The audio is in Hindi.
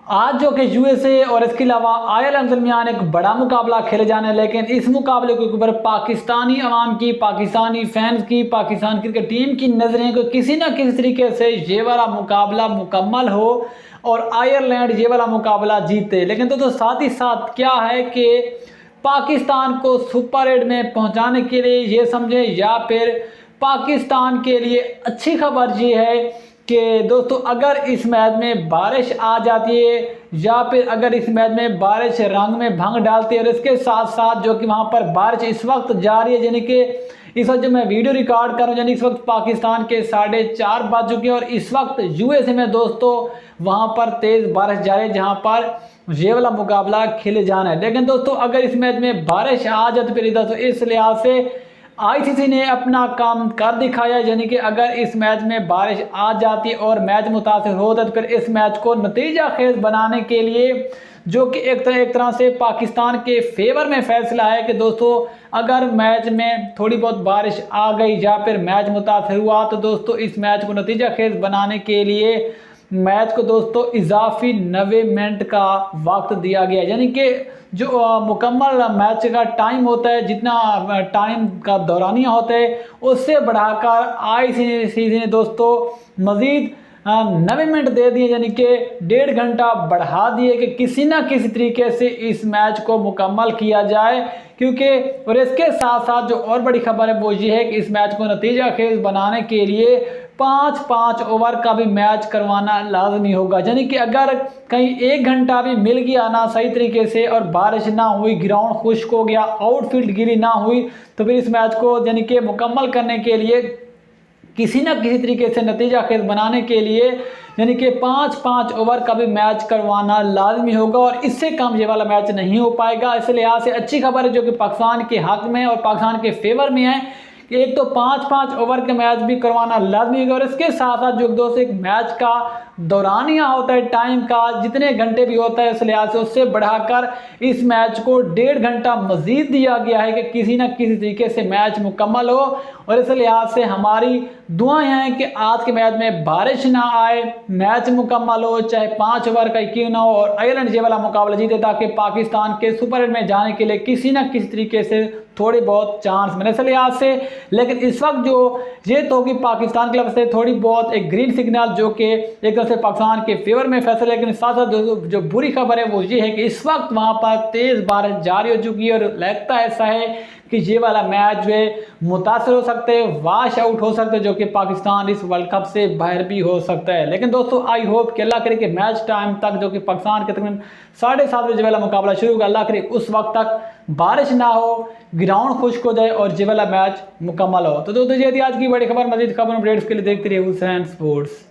आज जो कि यूएसए और इसके अलावा आयरलैंड दरमियान एक बड़ा मुकाबला खेले जाना है, लेकिन इस मुकाबले के ऊपर पाकिस्तानी अवाम की, पाकिस्तानी फैंस की, पाकिस्तान क्रिकेट टीम की नजरें को किसी ना किसी तरीके से ये वाला मुकाबला मुकम्मल हो और आयरलैंड ये वाला मुकाबला जीते। लेकिन तो साथ ही साथ क्या है कि पाकिस्तान को सुपर 8 में पहुंचाने के लिए ये समझें या फिर पाकिस्तान के लिए अच्छी खबर ये है कि दोस्तों अगर इस मैच में बारिश आ जाती है या फिर अगर इस मैच में बारिश रंग में भंग डालती है और इसके साथ साथ जो कि वहाँ पर बारिश इस वक्त जारी है, यानी कि इस वक्त जो मैं वीडियो रिकॉर्ड कर रहा हूँ, यानी इस वक्त पाकिस्तान के 4:30 बज चुके हैं और इस वक्त यूएसए में दोस्तों वहाँ पर तेज़ बारिश जारी है जहाँ पर ये वाला मुकाबला खेले जाना है। लेकिन दोस्तों अगर इस मैच में बारिश आ जाए तो फिर दोस्तों इस लिहाज से आईसीसी ने अपना काम कर दिखाया, यानी कि अगर इस मैच में बारिश आ जाती और मैच मुतासिर होता तो फिर इस मैच को नतीजा खेज बनाने के लिए जो कि एक तरह से पाकिस्तान के फेवर में फैसला है कि दोस्तों अगर मैच में थोड़ी बहुत बारिश आ गई या फिर मैच मुतासिर हुआ तो दोस्तों इस मैच को नतीजा खेज बनाने के लिए मैच को दोस्तों इजाफी 90 मिनट का वक्त दिया गया, यानी कि जो मुकम्मल मैच का टाइम होता है, जितना टाइम का दौरानिया होता है उससे बढ़ाकर आईसीसी ने दोस्तों मज़ीद 90 मिनट दे दिए, यानी कि 1.5 घंटा बढ़ा दिए कि किसी ना किसी तरीके से इस मैच को मुकम्मल किया जाए। क्योंकि और इसके साथ साथ जो और बड़ी खबर है वो ये है कि इस मैच को नतीजा खेज बनाने के लिए 5-5 ओवर का भी मैच करवाना लाजमी होगा, यानी कि अगर कहीं 1 घंटा भी मिल गया ना सही तरीके से और बारिश ना हुई, ग्राउंड खुश्क हो गया, आउटफील्ड गिरी ना हुई तो फिर इस मैच को यानी कि मुकम्मल करने के लिए किसी ना किसी तरीके से नतीजा खेज बनाने के लिए यानी कि 5-5 ओवर का भी मैच करवाना लाजमी होगा और इससे कम ये वाला मैच नहीं हो पाएगा। इस लिहाज से अच्छी खबर है जो कि पाकिस्तान के हक में और पाकिस्तान के फेवर में है कि एक तो 5-5 ओवर के मैच भी करवाना लाजमी होगा और इसके साथ साथ जो दोस्तों एक मैच का दौरानिया होता है, टाइम का जितने घंटे भी होता है, इस लिहाज से उससे बढ़ाकर इस मैच को 1.5 घंटा मजीद दिया गया है कि किसी न किसी तरीके से मैच मुकम्मल हो। और इस लिहाज से हमारी दुआएं हैं कि आज के मैच में बारिश ना आए, मैच मुकम्मल हो, चाहे 5 ओवर का क्यों ना हो और आयरलैंड ये वाला मुकाबला जीते ताकि पाकिस्तान के सुपर 8 में जाने के लिए किसी न किसी तरीके से थोड़ी बहुत चांस मिले इस लिहाज से। लेकिन इस वक्त जो ये तो कि पाकिस्तान की तरफ से थोड़ी बहुत एक ग्रीन सिग्नल जो कि एक तरह से पाकिस्तान के फेवर में फैसला, लेकिन साथ साथ जो बुरी खबर है वो ये है कि इस वक्त वहाँ पर तेज़ बारिश जारी हो चुकी है और लगता है ऐसा है कि ये वाला मैच जो है मुतासर हो सकते हैं, वॉश आउट हो सकते हैं, जो कि पाकिस्तान इस वर्ल्ड कप से बाहर भी हो सकता है। लेकिन दोस्तों आई होप कि अल्लाह करे कि मैच टाइम तक जो कि पाकिस्तान के तकरीबन 7:30 बजे वाला मुकाबला शुरू होगा, अल्लाह करे उस वक्त तक बारिश ना हो, ग्राउंड खुश्क हो जाए और ये वाला मैच मुकम्मल हो। तो दोस्तों ये थी आज की बड़ी खबर। मजीद खबर अपडेट्स के लिए देखते रहिए हुसैन स्पोर्ट्स।